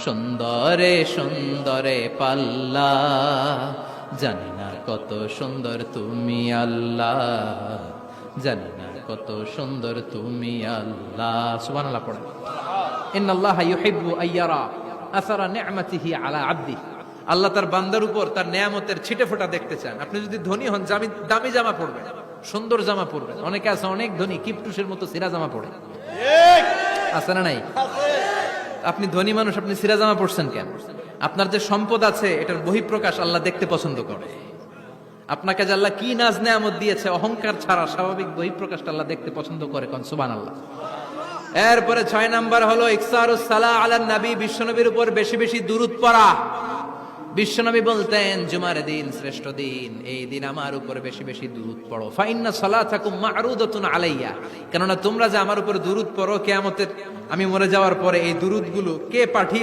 সুন্দরে সুন্দরে পাল্লা, জানি না কত সুন্দর তুমি আল্লাহ, জানি না কত সুন্দর তুমি আল্লাহ। সুবহানাল্লাহ পড়ে। ইন্নাল্লাহা ইউহিব্বু আইয়ারা আসারা নি'মাতিহি আলা আবদি। আল্লাহ তার বান্দার উপর তার নেয়ামতের ছিটে ফোঁটা দেখতে চান। আপনি যদি ধনী হন, দামি জামা পরবেন, সুন্দর জামা পরবেন। অনেকে আছে অনেক ধনী, কিপটুসের মতো সিরা জামা পরে, আছে না নাই? আপনি ধনী মানুষ, আপনি সিরা জামা পরছেন কেন? আপনার যে সম্পদ আছে এটার বহিঃপ্রকাশ আল্লাহ দেখতে পছন্দ করে। আপনাকে যে আল্লাহ কি নাজ নেয়ামত দিয়েছে, অহংকার ছাড়া স্বাভাবিক বহিঃপ্রকাশটা আল্লাহ দেখতে পছন্দ করে। কোন সুবহানাল্লাহ। এরপরে 6 নাম্বার হলো ইকসারুস সালাহ আলান নবী, বিশ্বনবীর উপর বেশি বেশি দুরূদ পড়া। বিশ্বনবী বলতেন জুমার দিন শ্রেষ্ঠ দিন, এই দিন আমার উপর বেশি বেশি দুরূদ পড়ো। ফা ইন্না সালাতাকুম মা'রুদাতুন আলাইয়া, কেননা তোমরা যে আমার উপর দুরূদ পড়ো, কিয়ামতের আমি মরে যাওয়ার পরে এই দুরূদগুলো কে পাঠিয়ে